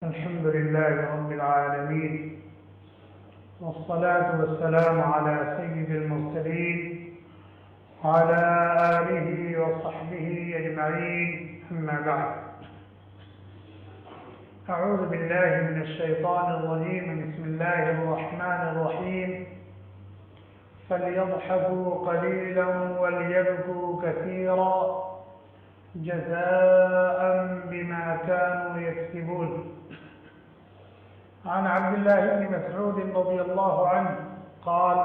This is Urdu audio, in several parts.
الحمد لله رب العالمين، والصلاة والسلام على سيد المرسلين وعلى آله وصحبه أجمعين، أما بعد. أعوذ بالله من الشيطان الرجيم. بسم الله الرحمن الرحيم. فليضحكوا قليلا وليبكوا كثيرا جزاء بما كانوا يكسبون. عن عبد الله بن مسعود رضي الله عنه قال: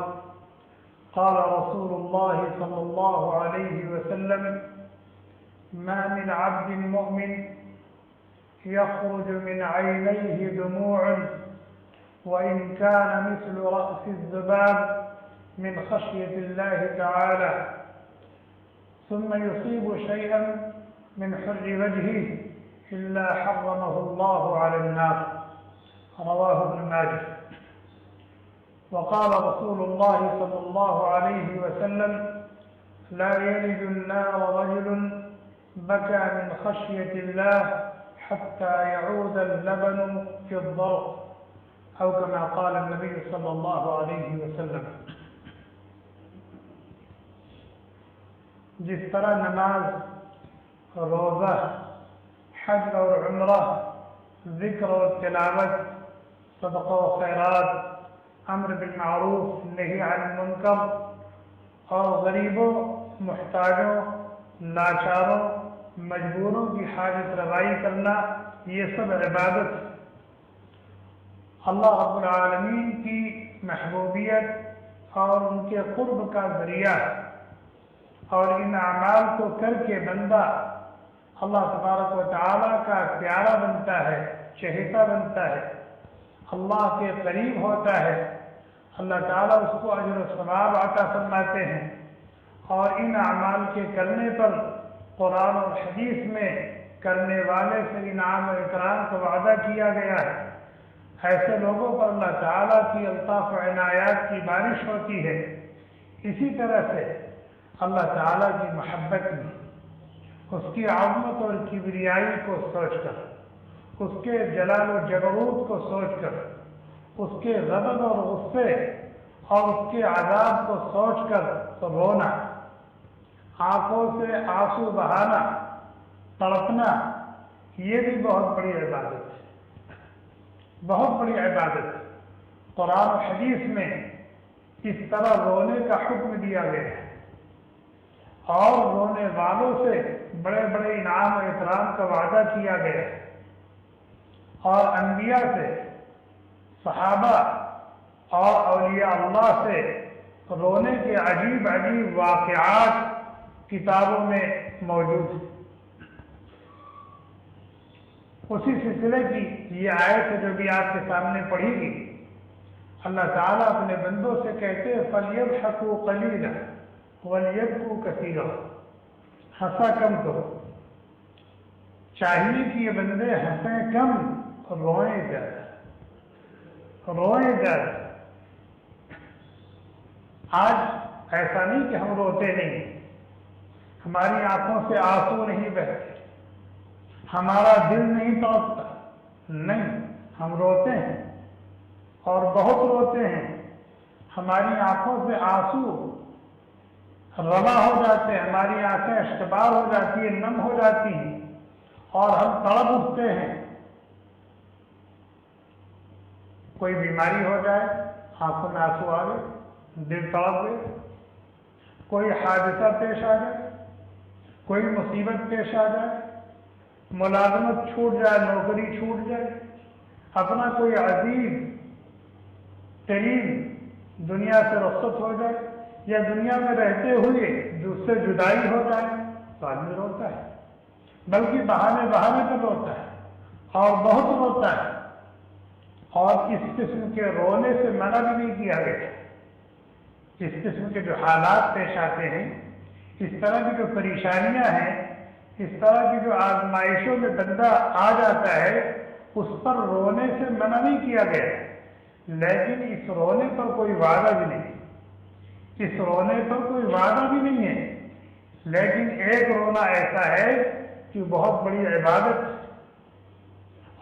قال رسول الله صلى الله عليه وسلم: ما من عبد مؤمن يخرج من عينيه دموع وإن كان مثل رأس الذباب من خشية الله تعالى، ثم يصيب شيئا من حر وجهه إلا حرمه الله على النار. رواه ابن ماجه. وقال رسول الله صلى الله عليه وسلم: لا يلج النار رجل بكى من خشية الله حتى يعود اللبن في الضرع، أو كما قال النبي صلى الله عليه وسلم. جس طرح نماز، روزہ، حج اور عمرہ، ذکر اور تلاوت، صدقہ و خیرات، امر بالمعروف نہی عن المنکر، اور غریبوں، محتاجوں، لاچاروں، مجبوروں کی حاجت روائی کرنا، یہ سب عبادت اللہ رب العالمین کی محبوبیت اور ان کے قرب کا ذریعہ، اور ان اعمال کو کر کے بندہ اللہ تبارک و تعالیٰ کا پیارا بنتا ہے، چہیتا بنتا ہے، اللہ کے قریب ہوتا ہے، اللہ تعالیٰ اس کو اجر و ثواب عطا فرماتے ہیں۔ اور ان اعمال کے کرنے پر قرآن اور حدیث میں کرنے والے سے انعام و اکرام کا وعدہ کیا گیا ہے۔ ایسے لوگوں پر اللہ تعالیٰ کی الطاف و عنایات کی بارش ہوتی ہے۔ اسی طرح سے اللہ تعالیٰ کی محبت میں اس کی عظمت اور کبریائی کو سوچ کر، اس کے جلال و جبروت کو سوچ کر، اس کے غضب اور غصے اور اس کے عذاب کو سوچ کر تو رونا، آنکھوں سے آنسو بہانا، تڑپنا، یہ بھی بہت بڑی عبادت ہے، بہت بڑی عبادت ہے۔ قرآن و حدیث میں اس طرح رونے کا حکم دیا گیا ہے، اور رونے والوں سے بڑے بڑے انعام و اکرام کا وعدہ کیا گیا ہے۔ اور انبیاء سے، صحابہ اور اولیاء اللہ سے رونے کے عجیب عجیب واقعات کتابوں میں موجود ہیں۔ اسی سلسلے کی یہ آیت ہے جو بھی آپ کے سامنے پڑھی گی۔ اللہ تعالیٰ اپنے بندوں سے کہتے ہیں: فَلْيَضْحَكُوا قَلِيلًا وَلْيَبْكُوا كَثِيرًا۔ ہنسا کم کرو، چاہیے کہ یہ بندے ہنسیں کم اور روئیں زیادہ، روئیں زیادہ۔ آج ایسا نہیں کہ ہم روتے نہیں، ہماری آنکھوں سے آنسو نہیں بہتے، ہمارا دل نہیں تڑپتا، نہیں، ہم روتے ہیں اور بہت روتے ہیں۔ ہماری آنکھوں سے آنسو رواں ہو جاتے ہیں، ہماری آنکھیں اشتبار ہو جاتی ہیں، نم ہو جاتی ہیں، اور ہم تڑپ اٹھتے ہیں۔ کوئی بیماری ہو جائے، آنکھوں میں آنسو آ گئے، دل تڑپ گئے، کوئی حادثہ پیش آ جائے، کوئی مصیبت پیش آ جائے، ملازمت چھوٹ جائے، نوکری چھوٹ جائے، اپنا کوئی عزیز ترین دنیا سے رخصت ہو جائے، یا دنیا میں رہتے ہوئے جو اس سے جدائی ہو جائے، تو آدمی روتا ہے، بلکہ بہانے پر روتا ہے، اور بہت روتا ہے۔ اور اس قسم کے رونے سے منع بھی نہیں کیا گیا۔ اس قسم کے جو حالات پیش آتے ہیں، اس طرح کی جو پریشانیاں ہیں، اس طرح کی جو آزمائشوں میں بندہ آ جاتا ہے، اس پر رونے سے منع نہیں کیا گیا، لیکن اس رونے پر کوئی وعدہ بھی نہیں، اس رونے پر کوئی وعدہ بھی نہیں ہے، لیکن ایک رونا ایسا ہے کہ بہت بڑی عبادت،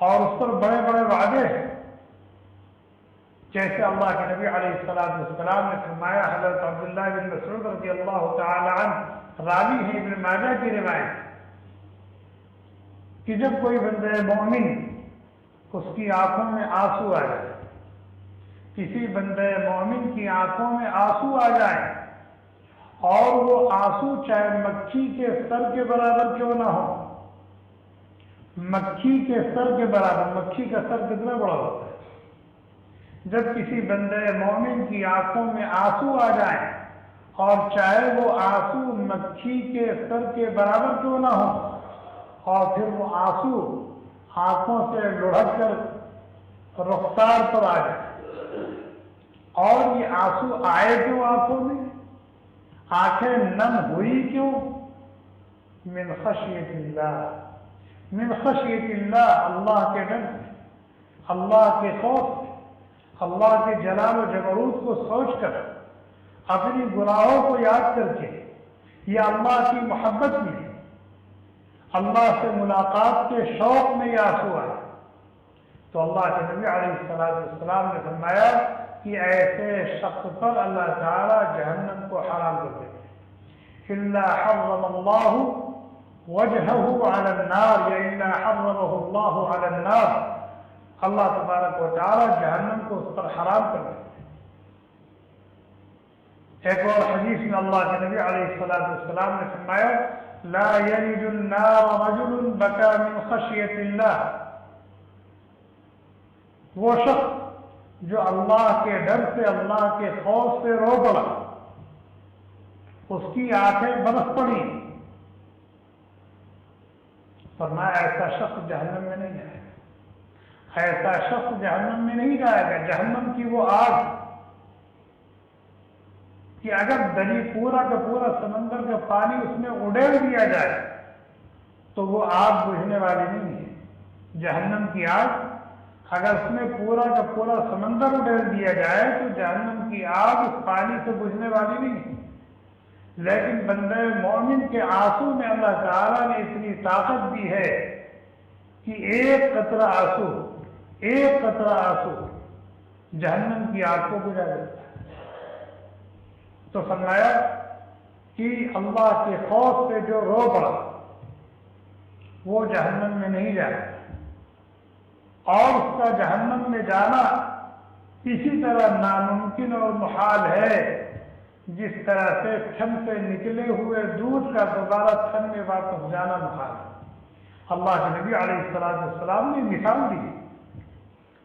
اور اس پر بڑے بڑے واضح ہے، جیسے اللہ کے نبی علیہ السلام نے فرمایا، حضرت عبداللہ بن مسعود رضی اللہ تعالی عنہ راوی ہے ابن ماجہ کی روایت، کہ جب کوئی بندہ مومن اس کی آنکھوں میں آنسو آ جائے، کسی بندے مومن کی آنکھوں میں آنسو آ جائے، اور وہ آنسو چاہے مکھی کے سر کے برابر کیوں نہ ہو، مکھی کے سر کے برابر، مکھی کا سر کتنا بڑا ہوتا ہے، جب کسی بندے مومن کی آنکھوں میں آنسو آ جائیں اور چاہے وہ آنسو مکھی کے سر کے برابر کیوں نہ ہو، اور پھر وہ آنسو آنکھوں سے لڑک کر رخسار پر آ جائے، اور یہ آنسو آئے کیوں آنکھوں میں، آنکھیں نم ہوئی کیوں، من خشیت اللہ، من خشیت اللہ، اللہ کے ڈر سے، اللہ کے خوف سے، اللہ کے جلال و جبروت کو سوچ کر، اپنی گناہوں کو یاد کر کے، یا اللہ کی محبت میں، اللہ سے ملاقات کے شوق میں یہ آنسو آئے، تو اللہ کے نبی علیہ السلام نے فرمایا کہ ایسے شخص پر اللہ تعالیٰ جہنم کو حرام کر دیتے، الا حرم اللہ وجہہ علی النار، یا الا حرمہ اللہ علی النار، اللہ تبارک و تعالیٰ جہنم کو اس پر حرام کر دیتے۔ ایک اور حدیث میں اللہ کے نبی علیہ السلام نے فرمایا، لا یلج النار رجل بکا من خشیت اللہ، وہ شخص جو اللہ کے ڈر سے، اللہ کے خوف سے رو پڑا، اس کی آنکھیں برس پڑی، فرمایا ایسا شخص جہنم میں نہیں جائے گا، ایسا شخص جہنم میں نہیں جائے گا۔ جہنم کی وہ آگ کہ اگر دریا پورا کا پورا سمندر کا پانی اس میں اڈیل دیا جائے تو وہ آگ بجھنے والی نہیں ہے۔ جہنم کی آگ اگر اس میں پورا کا پورا سمندر اڈیل دیا جائے تو جہنم کی آگ اس پانی سے بجھنے والی نہیں ہے، لیکن بندے مومن کے آنسو میں اللہ تعالیٰ نے اتنی طاقت دی ہے کہ ایک قطرہ آنسو، ایک قطرہ آنسو جہنم کی آگ کو بجھا دیتا ہے۔ تو فرمایا کہ اللہ کے خوف سے جو رو پڑا وہ جہنم میں نہیں جائے، اور اس کا جہنم میں جانا اسی طرح ناممکن اور محال ہے جس طرح سے تھن سے نکلے ہوئے دودھ کا دوبارہ تھن میں واپس جانا محال ہے۔ اللہ کے نبی علیہ السلام نے مثال دی،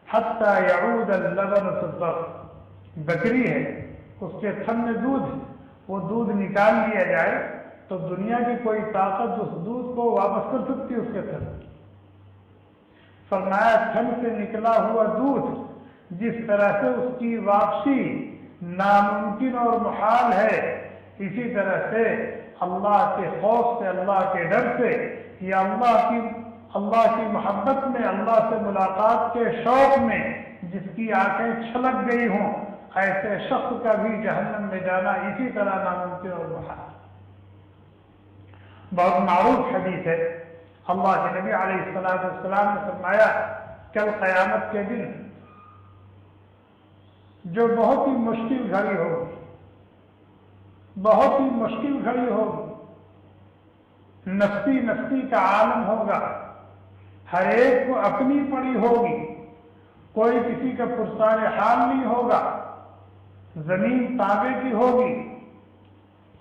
حتی یعود اللبن فی الضرع، بکری ہے اس کے تھن میں دودھ ہے، وہ دودھ نکال لیا جائے تو دنیا کی کوئی طاقت اس دودھ کو واپس کر سکتی ہے اس کے تھن۔ فرمایا تھن سے نکلا ہوا دودھ جس طرح سے اس کی واپسی ناممکن اور محال ہے، اسی طرح سے اللہ کے خوف سے، اللہ کے ڈر سے، یا اللہ کی محبت میں، اللہ سے ملاقات کے شوق میں جس کی آنکھیں چھلک گئی ہوں، ایسے شخص کا بھی جہنم میں جانا اسی طرح ناممکن اور محال۔ بہت معروف حدیث ہے، اللہ کے نبی علیہ السلام نے فرمایا کل قیامت کے دن جو بہت ہی مشکل گھڑی ہوگی، بہت ہی مشکل گھڑی ہوگی، نفسی نفسی کا عالم ہوگا، ہر ایک کو اپنی پڑی ہوگی، کوئی کسی کا پرسان حال نہیں ہوگا، زمین تابے کی ہوگی،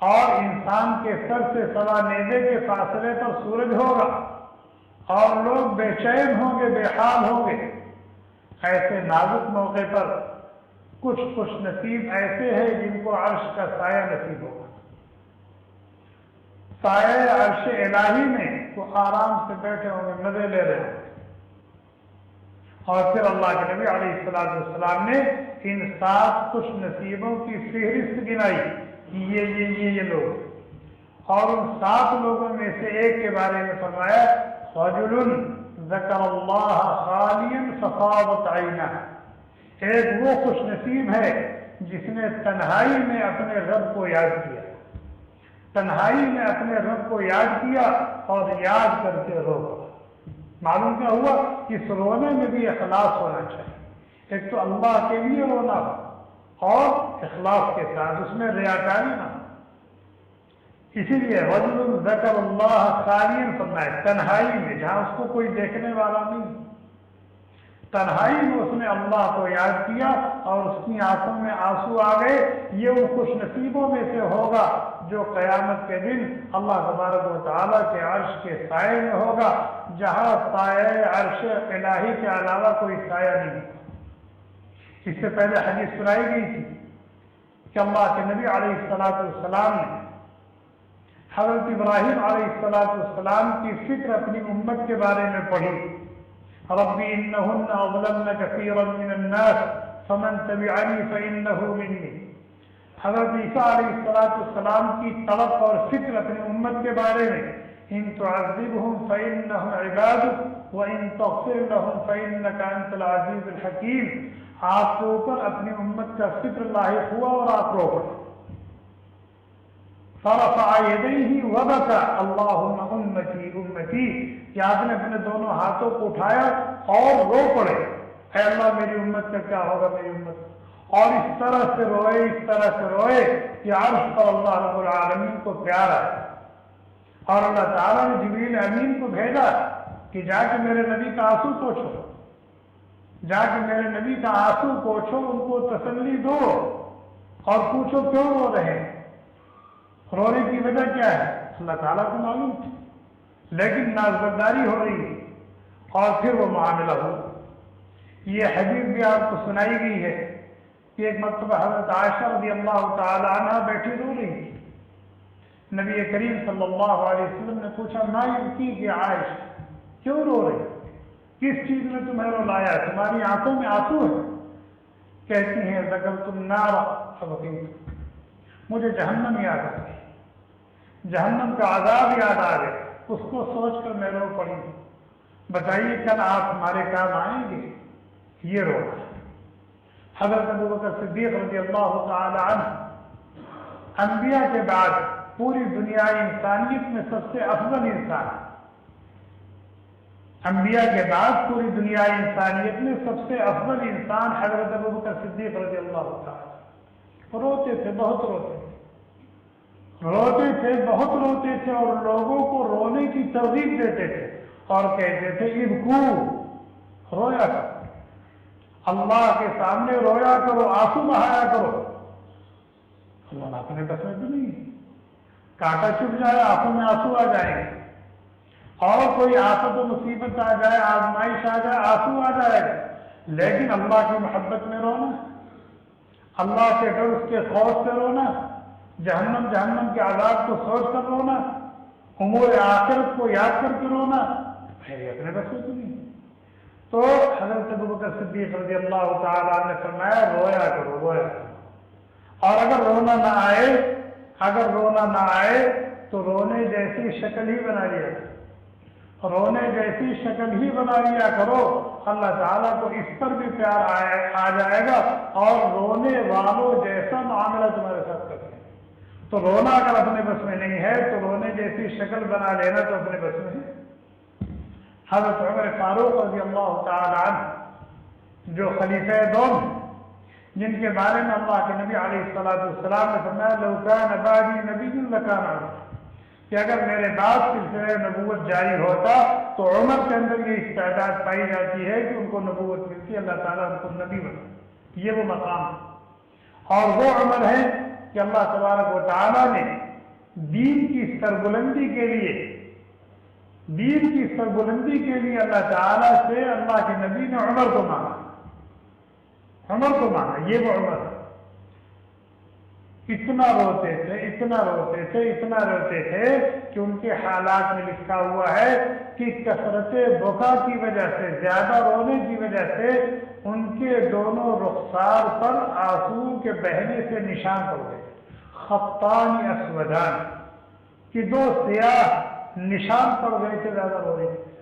اور انسان کے سر سے سوا نیزے کے فاصلے پر سورج ہوگا، اور لوگ بے چین ہوں گے، بے حال ہوں گے۔ ایسے نازک موقع پر کچھ خوش نصیب ایسے ہیں جن کو عرش کا سایہ نصیب ہوگا، سایہ عرش الہی میں وہ آرام سے بیٹھے ہوں گے، مزے لے رہے ہوں گے۔ اور پھر اللہ کے نبی علیہ السلام نے ان 7 خوش نصیبوں کی فہرست گنائی کہ یہ لوگ، اور ان 7 لوگوں میں سے ایک کے بارے میں فرمایا رجل ذکر اللہ خالیا ففاضت عینہ، ایک وہ خوش نصیب ہے جس نے تنہائی میں اپنے رب کو یاد کیا، تنہائی میں اپنے رب کو یاد کیا اور یاد کر کے رو پڑا۔ معلوم کیا ہوا؟ اس رونے میں بھی اخلاص ہونا چاہیے. ایک تو اللہ کے لیے رونا ہو اور اخلاص کے ساتھ، اس میں ریاکاری نہ ہو. اسی لیے رجل ذکر اللہ خالیا فرمایا، تنہائی میں جہاں اس کو کوئی دیکھنے والا نہیں، تنہائی میں اس نے اللہ کو یاد کیا اور اس کی آنکھوں میں آنسو آ گئے. یہ ان خوش نصیبوں میں سے ہوگا جو قیامت کے دن اللہ تبارک و تعالیٰ کے عرش کے سائے میں ہوگا، جہاں سائے عرش الہی کے علاوہ کوئی سایہ نہیں. اس سے پہلے حدیث سنائی گئی تھی کہ اللہ کے نبی علیہ السلام نے حضرت ابراہیم علیہ السلام کی فکر اپنی امت کے بارے میں پڑھی. ربی انہن اضللن کثیرا من الناس فمن تبعنی فانہ منی. حضرت عیسیٰ علیہ السلام کی طلب اور فکر اپنی امت کے بارے میں، ان تعذبہم فانہم عبادک وان تغفر لہم فانک انت العزیز الحکیم. آپ کے اوپر اپنی امت کا فکر لاحق ہوا اور آپ رو پڑے. فرفع یدیہ وبکى اللہم امتی امتی، کہ آپ نے اپنے دونوں ہاتھوں کو اٹھایا اور رو پڑے، اے اللہ میری امت کا کیا ہوگا، میری امت. اور اس طرح سے روئے، اس طرح سے روئے کہ عرش پر اللہ رب العالمین کو پیار آیا. اور اللہ تعالیٰ نے جبریل امین کو بھیجا کہ جا کے میرے نبی کا آنسو پوچھو، جا کے میرے نبی کا آنسو پوچھو، ان کو تسلی دو اور پوچھو کیوں رو رہے ہیں، رونے کی وجہ کیا ہے. اللہ تعالیٰ کو معلوم تھی، لیکن نازبرداری ہو رہی ہے. اور پھر وہ معاملہ ہو. یہ حدیث بھی آپ کو سنائی گئی ہے کہ ایک مرتبہ حضرت عائشہ رضی اللہ تعالی عنہ بیٹھی رو رہی تھی. نبی کریم صلی اللہ علیہ وسلم نے پوچھا، ما یبکی کہ عائشہ، کیوں رو رہی، کس چیز نے تمہیں رلایا، تمہاری آنکھوں میں آنسو ہے. کہتی ہیں ذکرت النار فبکیت، مجھے جہنم یاد آ گئی، جہنم کا عذاب یاد آ گیا، اس کو سوچ کر میں رو پڑی. بتائیے کل آپ ہمارے کام آئیں گے؟ یہ رونا. حضرت ابوبکر صدیق رضی اللہ تعالی عنہ انبیاء کے بعد پوری دنیا انسانیت میں سب سے افضل انسان، انبیاء کے بعد پوری دنیا انسانیت میں سب سے افضل انسان حضرت ابوبکر صدیق رضی اللہ تعالی. روتے تھے، بہت روتے تھے، روتے تھے، بہت روتے تھے، اور لوگوں کو رونے کی ترغیب دیتے تھے اور کہتے تھے ابکو، رویا کرو، اللہ کے سامنے رویا کرو، آنسو بہایا کرو. اللہ اپنے بس میں تو نہیں، کانٹا چبھ جائے آنکھوں میں آنسو آ جائیں گے، اور کوئی آفت و مصیبت آ جائے، آزمائش آ جائے، آنسو آ جائے گا. لیکن اللہ کی محبت میں رونا، اللہ کے ڈر، اس کے خوف سے رونا، جہنم کے عذاب کو سوچ کر رونا، امور آخرت کو یاد کر کے رونا، اپنے بس میں تو نہیں. تو حضرت ابوبکر صدیق رضی اللہ تعالیٰ عنہ نے فرمایا رویا کرو، رویا کرو. اور اگر رونا نہ آئے، اگر رونا نہ آئے تو رونے جیسی شکل ہی بنا لیا کرو، رونے جیسی شکل ہی بنا لیا کرو. اللہ تعالیٰ کو اس پر بھی پیار آ جائے گا اور رونے والوں جیسا معاملہ تمہارے ساتھ کریں. تو رونا اگر اپنے بس میں نہیں ہے تو رونے جیسی شکل بنا لینا تو اپنے بس میں ہے. حضرت عمر فاروق رضی اللہ تعالی عنہ جو خلیفہ دوم، جن کے بارے میں اللہ کے نبی علیہ السلام نے فرمایا لو کان بعدی نبی لکان عمر، کہ اگر میرے بعد سلسلہ نبوت جاری ہوتا تو عمر کے اندر یہ استعداد پائی جاتی ہے کہ ان کو نبوت ملتی، اللہ تعالیٰ ان کو نبی بنا. یہ وہ مقام ہے، اور وہ عمر ہے کہ اللہ تبارک و تعالیٰ نے دین کی سربلندی کے لیے، دین کی سربلندی کے لیے اللہ تعالیٰ سے اللہ کے نبی نے عمر کو مانگا، عمر کو مانگا. یہ وہ عمر ہے. اتنا روتے تھے، اتنا روتے تھے، اتنا روتے تھے کہ ان کے حالات میں لکھا ہوا ہے کہ کثرت بکا کی وجہ سے، زیادہ رونے کی وجہ سے ان کے دونوں رخسار پر آنسو کے بہنے سے نشان پڑ گئے، خطان اسودان، کہ دو سیاہ نشان پڑ گئے تھے زیادہ رو رہے تھے.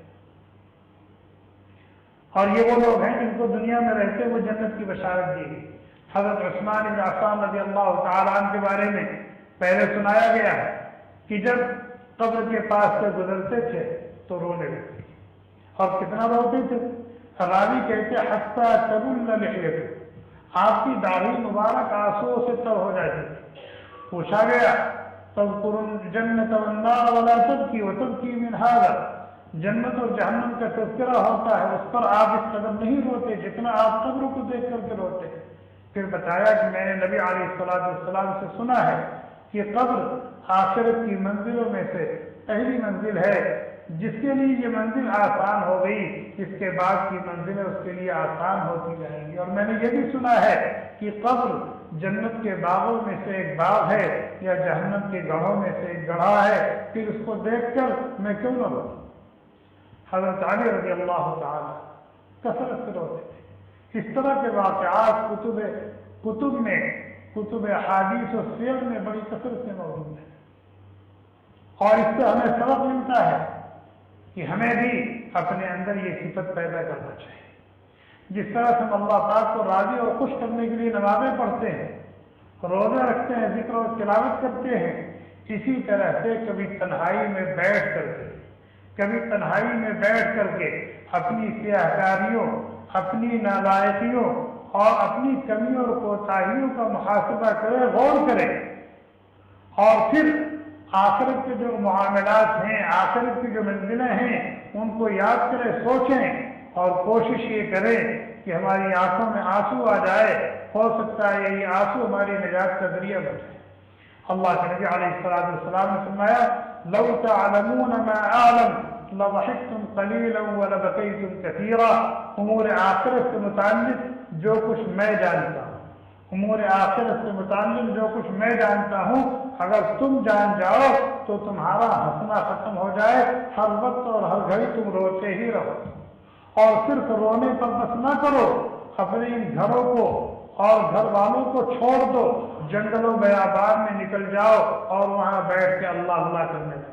اور یہ وہ لوگ ہیں جن کو دنیا میں رہتے ہوئے جنت کی بشارت دی گئی. حضرت عثمان بن عفان رضی اللہ تعالیٰ عنہ کے بارے میں پہلے سنایا گیا ہے کہ جب قبر کے پاس سے گزرتے تھے تو رونے لگتے. اور کتنا روتے تھے؟ راوی کہتے حتی تبل لحیته، آپ کی داڑھی مبارک آنسوؤں سے تر ہو جاتی تھی۔ پوچھا گیا تذکر الجنت والنار ولا تبکی وتبکی من هذا، جنت اور جہنم کا تذکرہ ہوتا ہے، اس پر آپ اس قدر نہیں روتے جتنا آپ قبر کو دیکھ کر کے روتے۔ پھر بتایا کہ میں نے نبی علیہ السلام سے سنا ہے کہ قبر آخرت کی منزلوں میں سے پہلی منزل ہے، جس کے لیے یہ منزل آسان ہو گئی اس کے بعد کی منزلیں اس کے لیے آسان ہوتی جائیں گی۔ اور میں نے یہ بھی سنا ہے کہ قبر جنت کے باغوں میں سے ایک باغ ہے یا جہنم کے گڑھوں میں سے ایک گڑھا ہے، پھر اس کو دیکھ کر میں کیوں نہ روؤں؟ حضرت علی رضی اللہ تعالی کثرت سے روتے تھے۔ اس طرح کے واقعات کتب احادیث و سیر میں بڑی کثرت سے موجود ہیں، اور اس سے ہمیں سبق ملتا ہے کہ ہمیں بھی اپنے اندر یہ صفت پیدا کرنا چاہیے۔ جس طرح سے ہم اللہ پاک کو راضی اور خوش کرنے کے لیے نمازیں پڑھتے ہیں، روزے رکھتے ہیں، ذکر اور تلاوت کرتے ہیں، اسی طرح سے کبھی تنہائی میں بیٹھ کر کے اپنی سیاہکاریوں، اپنی نالائقیوں اور اپنی کمیوں اور کوتاہیوں کا محاسبہ کرے، غور کرے، اور پھر آخرت کے جو معاملات ہیں، آخرت کی جو منزلیں ہیں، ان کو یاد کرے، سوچیں، اور کوشش یہ کریں کہ ہماری آنکھوں میں آنسو آ جائے۔ ہو سکتا ہے یہ آنسو ہماری نجات کا ذریعہ بن جائے۔ اللہ کے نبی علیہ السلام نے فرمایا لو تعلمون ما اعلم لضحكتم قليلا ولبكيتم كثيرا۔ امور آخرت سے متعلق جو کچھ میں جانتا ہوں، اگر تم جان جاؤ تو تمہارا ہنسنا ختم ہو جائے، ہر وقت اور ہر گھڑی تم روتے ہی رہو۔ اور صرف رونے پر بس نہ کرو، اپنے ان گھروں کو اور گھر والوں کو چھوڑ دو، جنگلوں بیابان میں نکل جاؤ اور وہاں بیٹھ کے اللہ اللہ کرنے لگو۔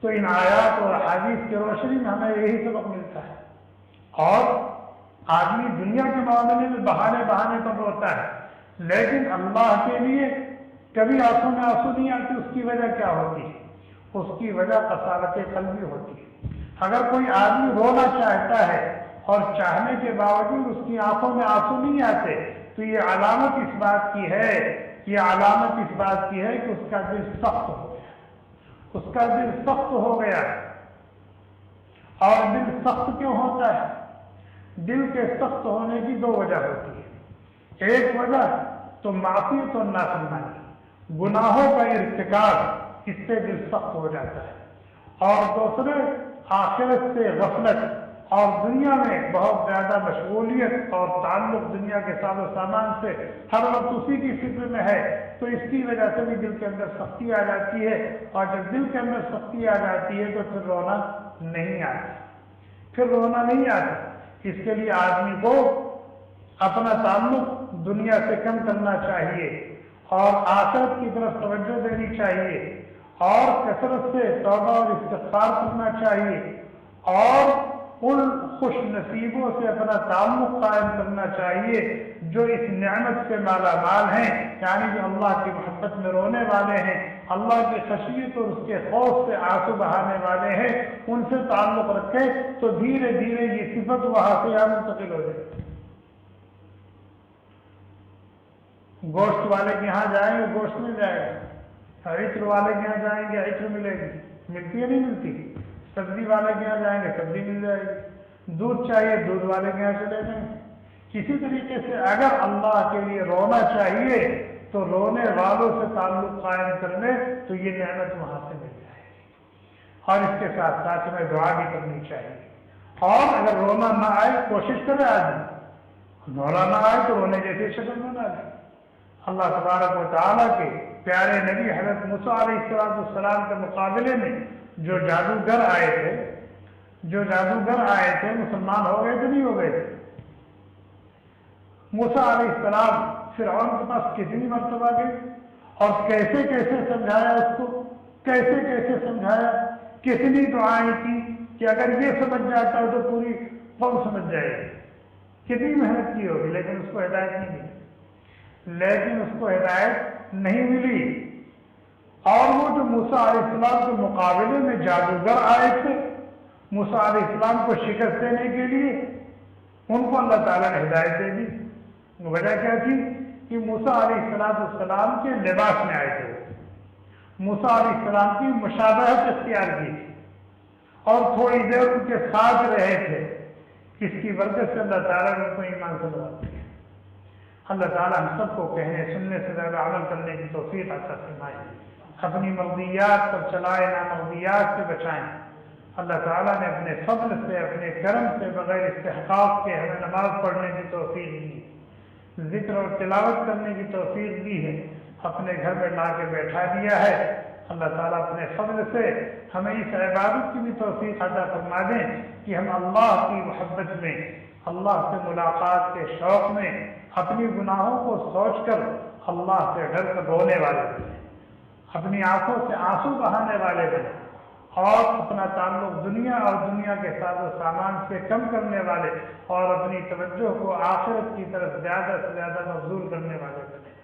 تو ان آیات اور حدیث کی روشنی میں ہمیں یہی سبق ملتا ہے۔ اور آدمی دنیا کے معاملے میں بہانے پر روتا ہے، لیکن اللہ کے لیے کبھی آنکھوں میں آنسو نہیں آتے۔ اس کی وجہ کیا ہوتی ہے؟ اس کی وجہ قساوت قلبی ہوتی ہے۔ اگر کوئی آدمی رونا چاہتا ہے اور چاہنے کے باوجود اس کی آنکھوں میں آنسو نہیں آتے، تو یہ علامت اس بات کی ہے کہ اس کا دل سخت ہو گیا ہے۔ اور دل سخت کیوں ہوتا ہے؟ دل کے سخت ہونے کی دو وجہ ہوتی ہے۔ ایک وجہ تو معصیت اور نافرمانی، گناہوں کا ارتکاب، اس سے دل سخت ہو جاتا ہے۔ اور دوسرے آخرت سے غفلت اور دنیا میں بہت زیادہ مشغولیت اور تعلق دنیا کے ساز و سامان سے ہر وقت اسی کی فکر میں ہے، تو اس کی وجہ سے بھی دل کے اندر سختی آ جاتی ہے۔ اور جب دل کے اندر سختی آ جاتی ہے تو پھر رونا نہیں آتا۔ اس کے لیے آدمی کو اپنا تعلق دنیا سے کم کرنا چاہیے اور آخرت کی طرف توجہ دینی چاہیے، اور کثرت سے توبہ اور استغفار کرنا چاہیے، اور ان خوش نصیبوں سے اپنا تعلق قائم کرنا چاہیے جو اس نعمت سے مالا مال ہیں، یعنی جو اللہ کی محبت میں رونے والے ہیں، اللہ کی خشیت اور اس کے خوف سے آنسو بہانے والے ہیں، ان سے تعلق رکھے تو دھیرے دھیرے یہ صفت وہاں سے یہاں منتقل ہو جائے۔ گوشت والے کے یہاں جائیں گے گوشت مل جائے گا، عطر والے کے یہاں جائیں گے عطر ملے گی، ملتی ہے نہیں ملتی؟ سبزی والے کے یہاں جائیں گے سبزی مل جائے گی، دودھ چاہیے دودھ والے کے یہاں چلے جائیں گے۔ کسی طریقے سے اگر اللہ کے لیے رونا چاہیے تو رونے والوں سے تعلق قائم کر لے تو یہ نعمت وہاں سے مل جائے گی۔ اور اس کے ساتھ ساتھ میں دعا بھی کرنی چاہیے، اور اگر رونا نہ آئے کوشش کرے آدمی، رونا نہ آئے تو رونے جیسے شکل میں نہ لے۔ اللہ تبارک و تعالیٰ کے پیارے نبی حضرت موسیٰ علیہ السلام کے مقابلے میں جو جادوگر آئے تھے مسلمان ہو گئے تھے نہیں ہو گئے تھے؟ موسیٰ علیہ السلام فرعون کے پاس کتنی مرتبہ گئے اور کیسے سمجھایا اس کو، کیسے سمجھایا، کتنی دعائیں کی کہ اگر یہ سمجھ جاتا ہے تو پوری قوم سمجھ جائے گی، کتنی محنت کی ہوگی، لیکن اس کو ہدایت نہیں ملی۔ اور وہ جو موسیٰ علیہ السلام کے مقابلے میں جادوگر آئے تھے موسیٰ علیہ السلام کو شکست دینے کے لیے ان کو اللہ تعالیٰ نے ہدایت دے دی۔ وجہ کیا تھی کہ موسیٰ علیہ السلام کے لباس میں آئے تھے، موسیٰ علیہ السلام کی مشابہت اختیار کی تھی اور تھوڑی دیر ان کے ساتھ رہے تھے، اس کی برکت سے اللہ تعالیٰ نے ان کو ایمان سے نواز دیا۔ اللہ تعالیٰ ہم سب کو کہنے سننے سے زیادہ عمل کرنے کی توفیق عطا فرمائے، اپنی مرضیات پر چلائے، نامرضیات سے بچائیں۔ اللہ تعالیٰ نے اپنے فضل سے، اپنے کرم سے، بغیر استحقاق کے ہمیں نماز پڑھنے کی توفیق دی، ذکر اور تلاوت کرنے کی توفیق دی ہے، اپنے گھر میں لا کے بیٹھا دیا ہے۔ اللہ تعالیٰ اپنے فضل سے ہمیں اس عبادت کی بھی توفیق عطا فرما دیں کہ ہم اللہ کی محبت میں، اللہ سے ملاقات کے شوق میں اپنی گناہوں کو سوچ کر اللہ سے ڈر کر رونے والے بنیں، اپنی آنکھوں سے آنسو بہانے والے بنیں، اور اپنا تعلق دنیا اور دنیا کے ساز و سامان سے کم کرنے والے اور اپنی توجہ کو آخرت کی طرف زیادہ سے زیادہ مبذول کرنے والے بنیں۔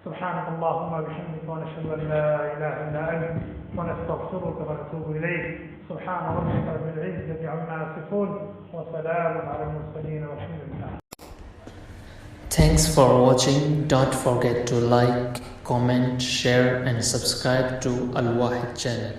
سبحانک اللہم وبحمدک ونشہد ان لا الہ الا انت ونستغفرک ونتوب الیک۔ سبحان ربک رب العزۃ عما یصفون وسلام علی المرسلین والحمد للہ۔ Thanks for watching. Don't forget to like, comment, share and subscribe to Al Wahid channel.